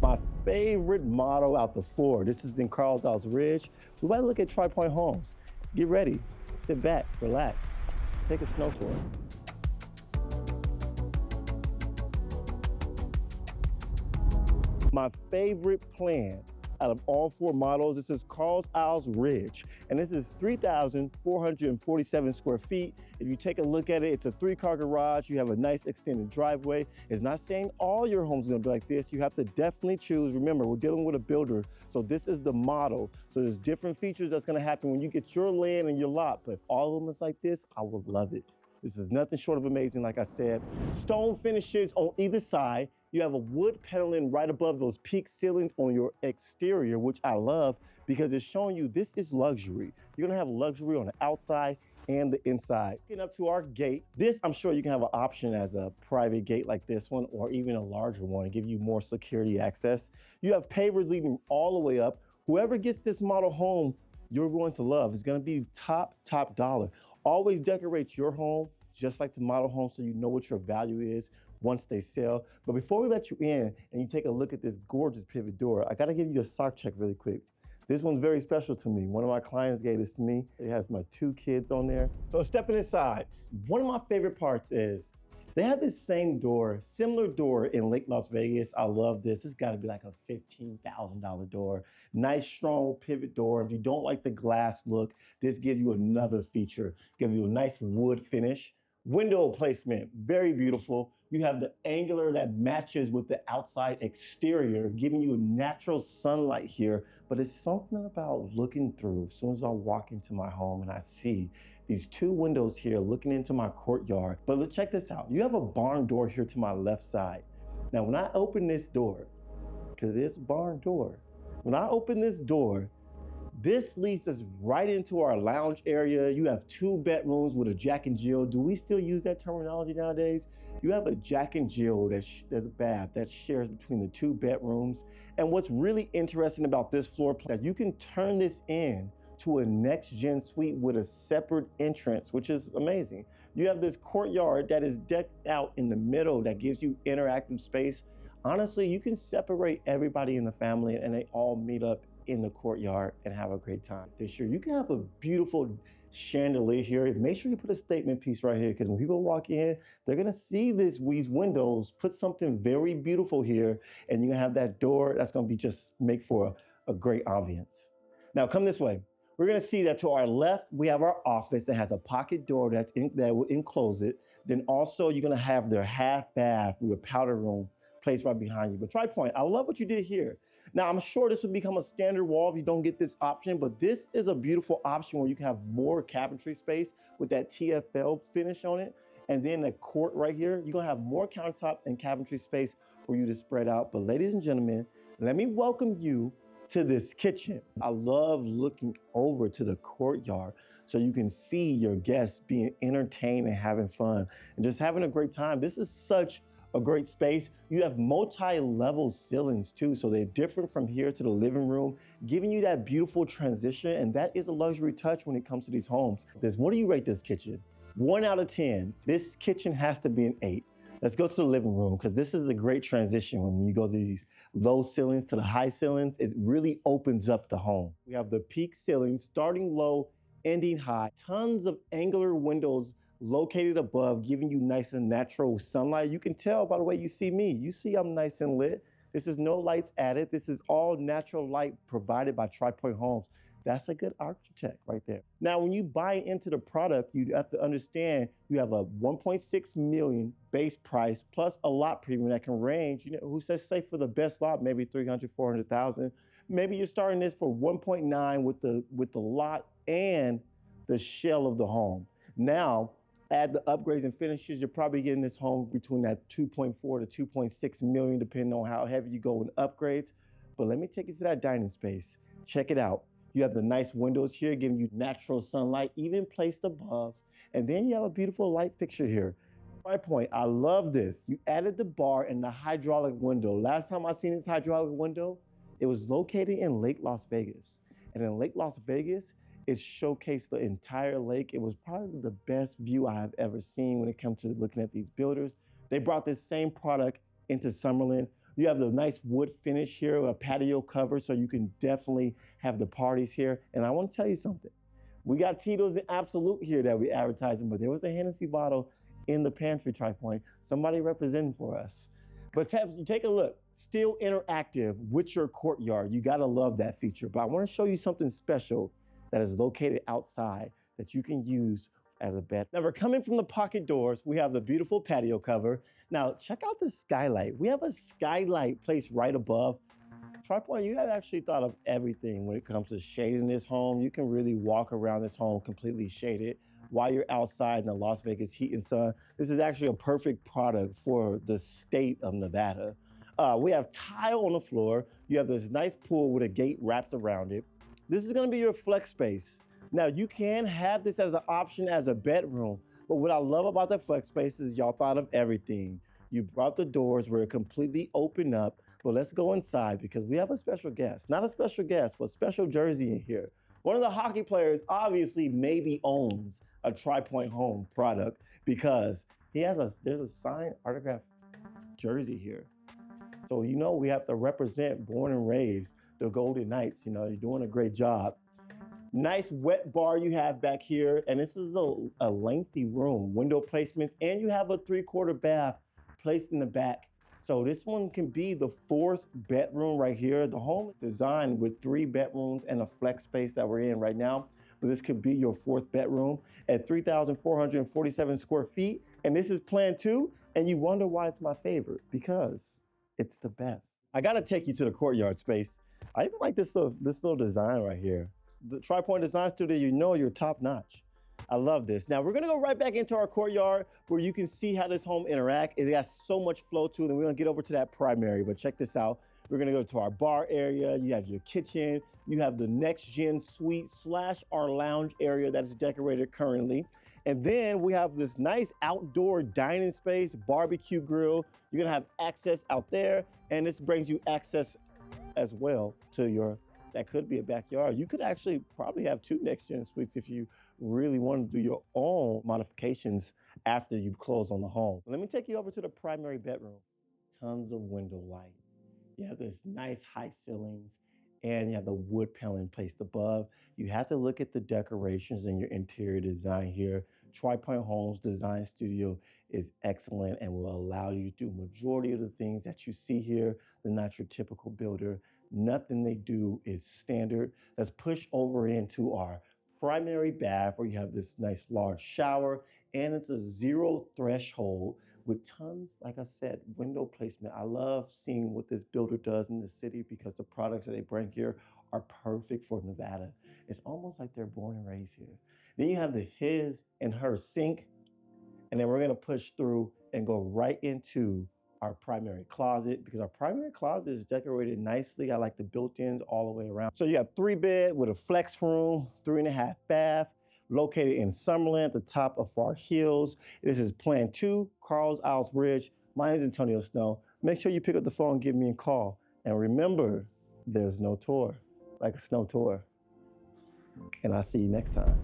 My favorite model out the four. This is in Carlisle Ridge. We might look at Tri Pointe Homes. Get ready, sit back, relax, take a snow tour. My favorite plan out of all four models, this is Carlisle Ridge, and this is 3,447 square feet. If you take a look at it, it's a 3-car garage. You have a nice extended driveway. It's not saying all your homes are gonna be like this. You have to definitely choose. Remember, we're dealing with a builder, so this is the model. So there's different features that's gonna happen when you get your land and your lot, but if all of them is like this, I would love it. This is nothing short of amazing, like I said. Stone finishes on either side. You have a wood paneling right above those peak ceilings on your exterior, which I love because it's showing you this is luxury. You're gonna have luxury on the outside and the inside. Getting up to our gate, this I'm sure you can have an option as a private gate like this one or even a larger one to give you more security access. You have pavers leading all the way up. Whoever gets this model home, you're going to love. It's gonna be top dollar. Always decorate your home just like the model home so you know what your value is once they sell. But before we let you in and you take a look at this gorgeous pivot door, I gotta give you a sock check really quick. This one's very special to me. One of my clients gave this to me. It has my 2 kids on there. So stepping inside, one of my favorite parts is they have this same door, similar door in Lake Las Vegas. I love this. It's gotta be like a $15,000 door. Nice, strong pivot door. If you don't like the glass look, this gives you another feature. Give you a nice wood finish. Window placement, very beautiful. You have the angular that matches with the outside exterior, giving you natural sunlight here. But it's something about looking through. As soon as I walk into my home and I see these 2 windows here looking into my courtyard. But let's check this out. You have a barn door here to my left side. Now, when I open this door, because it is a barn door, when I open this door, this leads us right into our lounge area. You have 2 bedrooms with a Jack and Jill. Do we still use that terminology nowadays? You have a Jack and Jill, there's a bath that shares between the 2 bedrooms. And what's really interesting about this floor plan, you can turn this in to a next gen suite with a separate entrance, which is amazing. You have this courtyard that is decked out in the middle that gives you interactive space. Honestly, you can separate everybody in the family and they all meet up in the courtyard and have a great time. This year, you can have a beautiful chandelier here. Make sure you put a statement piece right here because when people walk in, they're gonna see these windows, put something very beautiful here, and you're gonna have that door that's gonna be just make for a great ambiance. Now come this way. We're gonna see that to our left, we have our office that has a pocket door that will enclose it. Then also you're gonna have their half bath with a powder room placed right behind you. But Tri Pointe, I love what you did here. Now, I'm sure this will become a standard wall if you don't get this option, but this is a beautiful option where you can have more cabinetry space with that TFL finish on it. And then the court right here, you're gonna have more countertop and cabinetry space for you to spread out. But ladies and gentlemen, let me welcome you to this kitchen. I love looking over to the courtyard so you can see your guests being entertained and having fun and just having a great time. This is such a great space. You have multi-level ceilings too, so they're different from here to the living room, giving you that beautiful transition, and that is a luxury touch when it comes to these homes. What do you rate this kitchen? 1 out of 10. This kitchen has to be an 8. Let's go to the living room because this is a great transition when you go to these low ceilings to the high ceilings. It really opens up the home. We have the peak ceilings starting low, ending high, tons of angular windows located above, giving you nice and natural sunlight. You can tell by the way you see me. You see I'm nice and lit. This is no lights added. This is all natural light provided by Tri Pointe Homes. That's a good architect right there. Now, when you buy into the product, you have to understand you have a 1.6 million base price plus a lot premium that can range, who says say for the best lot, maybe 300, 400,000. Maybe you're starting this for 1.9 with the lot and the shell of the home. Now, add the upgrades and finishes, you're probably getting this home between that 2.4 to 2.6 million, depending on how heavy you go in upgrades. But let me take you to that dining space. Check it out. You have the nice windows here giving you natural sunlight, even placed above. And then you have a beautiful light fixture here. Tri Pointe, I love this. You added the bar and the hydraulic window. Last time I seen this hydraulic window, it was located in Lake Las Vegas. And in Lake Las Vegas, it showcased the entire lake. It was probably the best view I have ever seen when it comes to looking at these builders. They brought this same product into Summerlin. You have the nice wood finish here, a patio cover, so you can definitely have the parties here. And I want to tell you something. We got Tito's and Absolute here that we advertising, but there was a Hennessy bottle in the pantry, Tri Pointe. Somebody representing for us. But Tabs, you take a look, still interactive with your courtyard. You gotta love that feature. But I wanna show you something special that is located outside that you can use as a bed. Now we're coming from the pocket doors. We have the beautiful patio cover. Now check out the skylight. We have a skylight placed right above. Tri Pointe, you have actually thought of everything when it comes to shading this home. You can really walk around this home completely shaded while you're outside in the Las Vegas heat and sun. This is actually a perfect product for the state of Nevada. We have tile on the floor. You have this nice pool with a gate wrapped around it. This is gonna be your flex space. Now you can have this as an option as a bedroom, but what I love about the flex space is y'all thought of everything. You brought the doors where it completely open up. But let's go inside because we have a special guest. Not a special guest, but special jersey in here. One of the hockey players obviously maybe owns a Tri Pointe Home product because there's a signed autographed jersey here. So you know we have to represent born and raised the Golden Knights. You know, you're doing a great job. Nice wet bar you have back here. And this is a lengthy room, window placements, and you have a 3/4 bath placed in the back. So this one can be the 4th bedroom right here. The home is designed with 3 bedrooms and a flex space that we're in right now. But this could be your 4th bedroom at 3,447 square feet. And this is Plan 2. And you wonder why it's my favorite, because it's the best. I gotta take you to the courtyard space. I even like this little design right here. The Tri Pointe Design Studio, you know you're top notch. I love this. Now we're gonna go right back into our courtyard where you can see how this home interacts. It has so much flow to it, and we're gonna get over to that primary, but check this out. We're gonna go to our bar area. You have your kitchen. You have the next gen suite / our lounge area that is decorated currently. And then we have this nice outdoor dining space, barbecue grill. You're gonna have access out there, and this brings you access as well to your, that could be a backyard. You could actually probably have 2 next gen suites if you really want to do your own modifications after you close on the home. Let me take you over to the primary bedroom. Tons of window light. You have this nice high ceilings and you have the wood paneling placed above. You have to look at the decorations and your interior design here. Tri Pointe Homes Design Studio is excellent and will allow you to do majority of the things that you see here. They're not your typical builder. Nothing they do is standard. Let's push over into our primary bath where you have this nice large shower, and it's a 0 threshold with tons, like I said, window placement. I love seeing what this builder does in the city because the products that they bring here are perfect for Nevada. It's almost like they're born and raised here. Then you have the his and her sink, and then we're gonna push through and go right into our primary closet because our primary closet is decorated nicely. I like the built-ins all the way around. So you have 3 bed with a flex room, 3.5 bath, located in Summerlin at the top of our hills. This is Plan 2, Carlisle Ridge. My name is Antonio Snow. Make sure you pick up the phone and give me a call. And remember, there's no tour like a snow tour. And I'll see you next time.